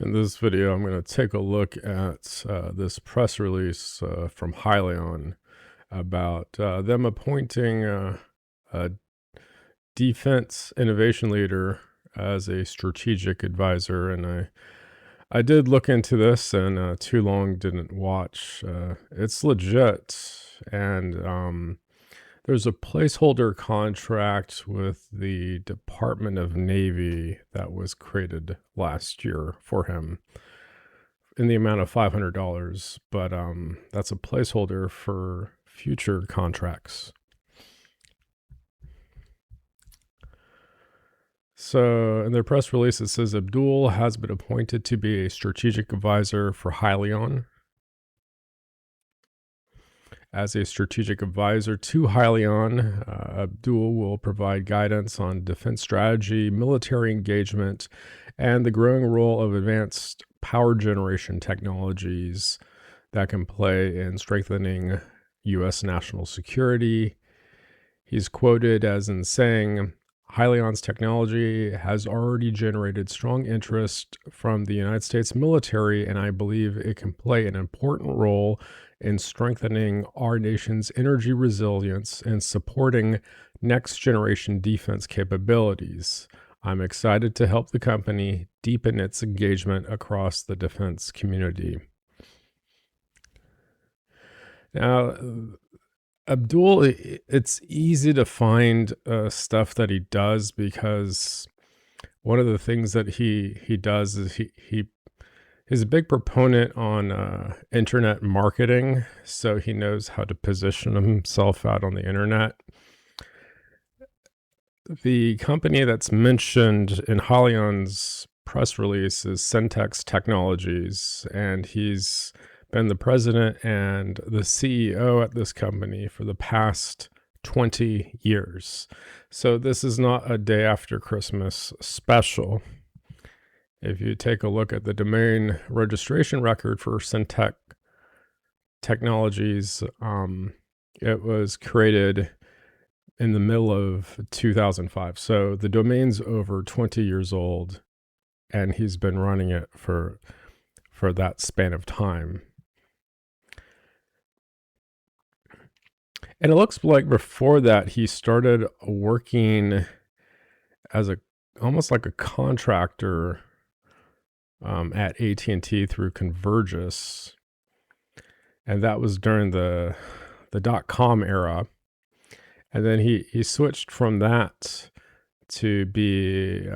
In this video, I'm going to take a look at this press release from Hyliion about them appointing a defense innovation leader as a strategic advisor. And I did look into this, and too long didn't watch. It's legit, and there's a placeholder contract with the Department of Navy that was created last year for him in the amount of $500, but that's a placeholder for future contracts. So in their press release, it says Abdul has been appointed to be a strategic advisor for Hyliion. As a strategic advisor to Hyliion, Abdul will provide guidance on defense strategy, military engagement, and the growing role of advanced power generation technologies that can play in strengthening U.S. national security. He's quoted as in saying, Hyliion's technology has already generated strong interest from the United States military, and I believe it can play an important role in strengthening our nation's energy resilience and supporting next-generation defense capabilities. I'm excited to help the company deepen its engagement across the defense community. Now, Abdul, it's easy to find stuff that he does, because one of the things that he does is he's a big proponent on internet marketing, so he knows how to position himself out on the internet. The company that's mentioned in Hyliion's press release is Sterteck Technologies, and he's been the president and the CEO at this company for the past 20 years. So this is not a day after Christmas special. If you take a look at the domain registration record for Sterteck Technologies, it was created in the middle of 2005. So the domain's over 20 years old, and he's been running it for that span of time. And it looks like before that, he started working as almost like a contractor at AT&T through Convergys. And that was during the .com era. And then he switched from that to be,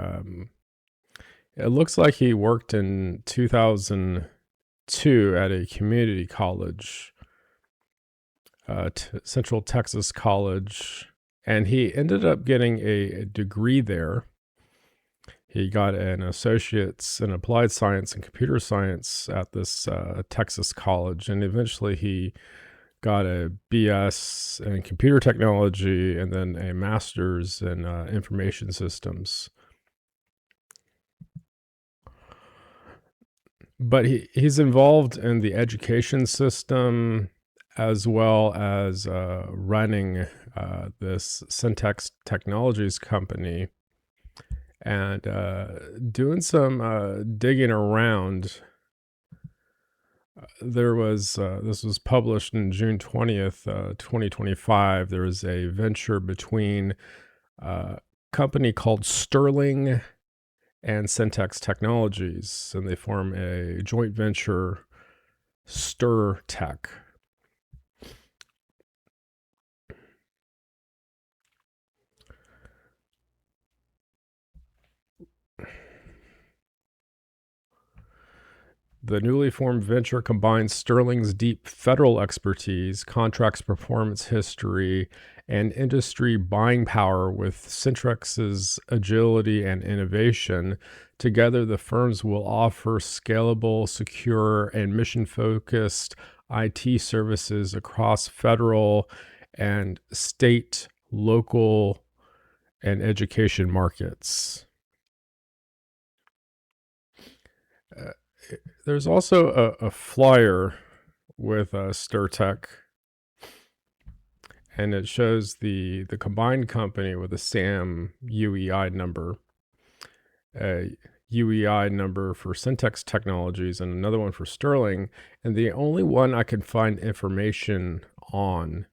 it looks like he worked in 2002 at a community college, Central Texas College, and he ended up getting a degree there. He got an associate's in applied science and computer science at this Texas college, and eventually he got a BS in computer technology and then a master's in information systems. But he's involved in the education system, as well as running this Sterteck Technologies company, and doing some digging around. There was, this was published in June 20th, 2025. There was a venture between a company called Sterling and Sterteck Technologies, and they form a joint venture, Sterteck. The newly formed venture combines Sterling's deep federal expertise, contracts performance history, and industry buying power with Sterteck's agility and innovation. Together, the firms will offer scalable, secure, and mission-focused IT services across federal and state, local, and education markets. There's also a flyer with Sterteck, and it shows the combined company with a SAM UEI number. UEI number for Syntex Technologies and another one for Sterling. And the only one I can find information on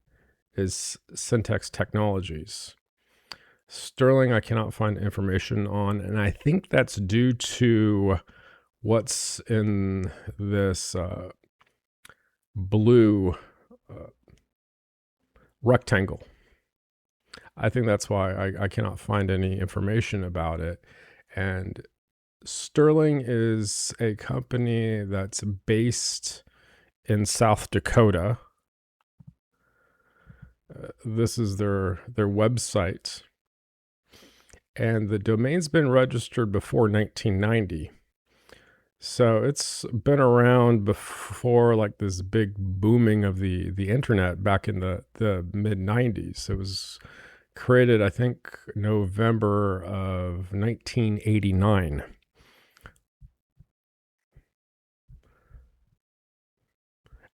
is Syntex Technologies. Sterling, I cannot find information on, and I think that's due to what's in this blue rectangle. I think that's why I cannot find any information about it. And Sterling is a company that's based in South Dakota. This is their website. And the domain's been registered before 1990. So it's been around before like this big booming of the internet back in the mid 90s. It was created, I think, November of 1989.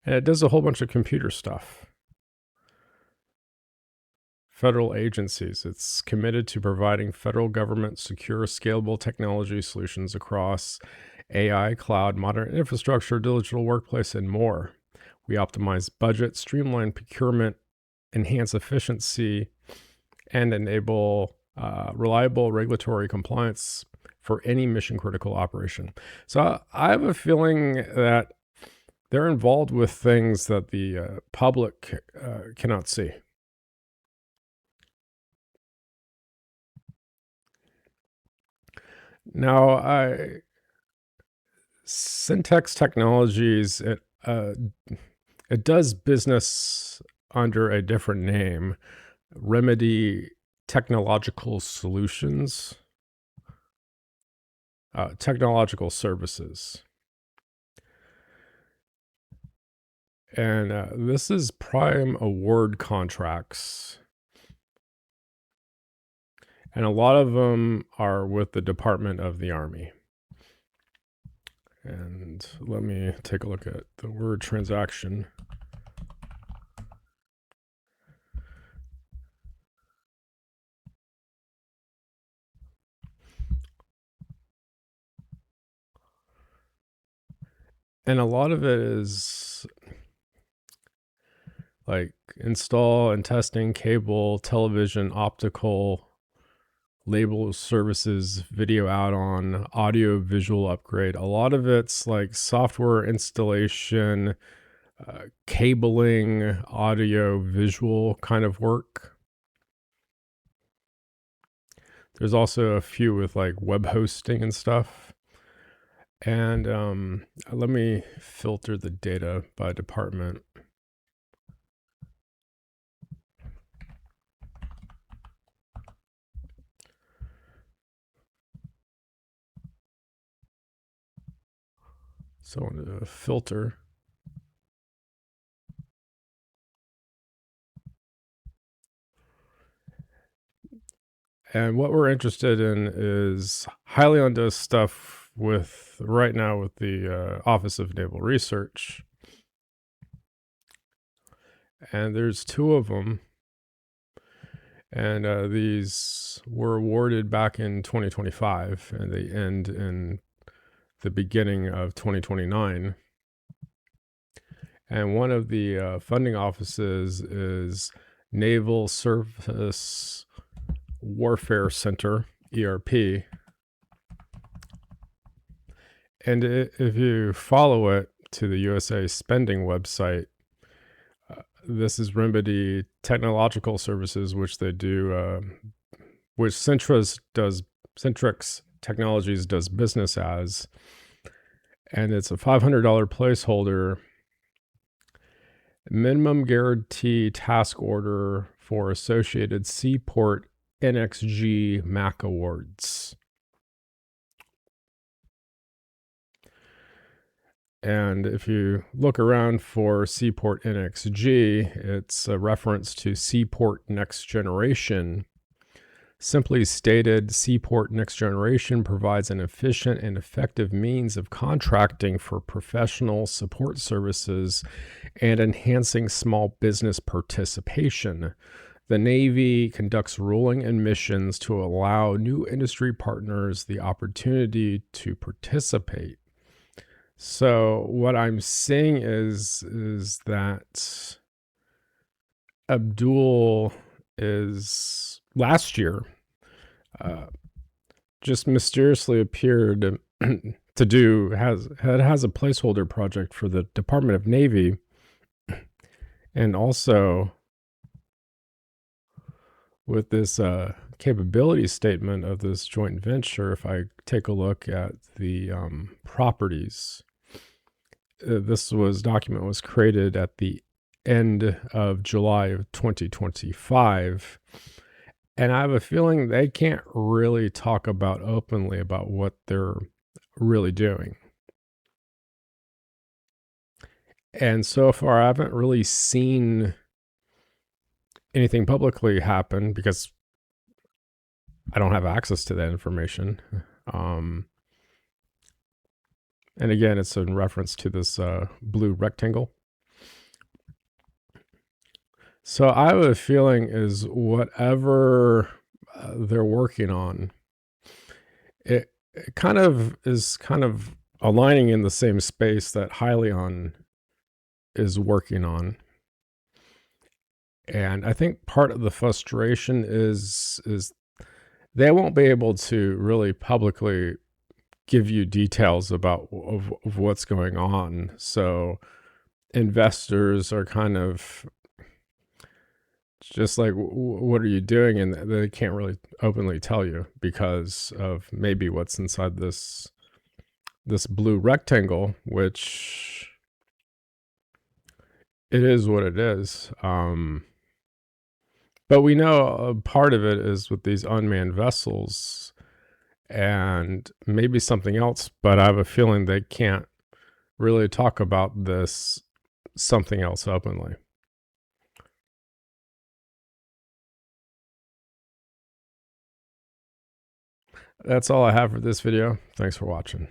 And it does a whole bunch of computer stuff. Federal agencies. It's committed to providing federal government secure, scalable technology solutions across AI, cloud, modern infrastructure, digital workplace, and more. We optimize budget, streamline procurement, enhance efficiency, and enable reliable regulatory compliance for any mission-critical operation. So I have a feeling that they're involved with things that the public cannot see. Now, Syntex Technologies, it does business under a different name, Remedy Technological Solutions, Technological Services. And this is prime award contracts. And a lot of them are with the Department of the Army. And let me take a look at the word transaction. And a lot of it is like install and testing cable, television, optical, label services, video add-on, audio visual upgrade. A lot of it's like software installation, cabling, audio visual kind of work. There's also a few with like web hosting and stuff. And let me filter the data by department. So I'm going to filter. And what we're interested in is Hyliion does stuff with right now with the Office of Naval Research. And there's two of them. And these were awarded back in 2025, and they end in the beginning of 2029. And one of the funding offices is Naval Surface Warfare Center, ERP. And if you follow it to the USA spending website, this is Remedy Technological Services, which they do, which Syntex Technologies does business as. And it's a $500 placeholder, minimum guarantee task order for associated Seaport NXG Mac Awards. And if you look around for Seaport NXG, it's a reference to Seaport Next Generation. Simply stated, Seaport Next Generation provides an efficient and effective means of contracting for professional support services and enhancing small business participation. The Navy conducts rolling admissions to allow new industry partners the opportunity to participate. So what I'm seeing is that Abdul is last year just mysteriously appeared to do has a placeholder project for the Department of Navy, and also with this capability statement of this joint venture. If I take a look at the properties, this document was created at the end of July of 2025. And I have a feeling they can't really talk about openly about what they're really doing. And so far, I haven't really seen anything publicly happen because I don't have access to that information. And again, it's in reference to this blue rectangle. So I have a feeling is whatever they're working on, it kind of is aligning in the same space that Hyliion is working on. And I think part of the frustration is they won't be able to really publicly give you details about of what's going on. So investors are kind of just like, what are you doing? And they can't really openly tell you because of maybe what's inside this blue rectangle, which it is what it is. But we know a part of it is with these unmanned vessels and maybe something else, but I have a feeling they can't really talk about this something else openly. That's all I have for this video. Thanks for watching.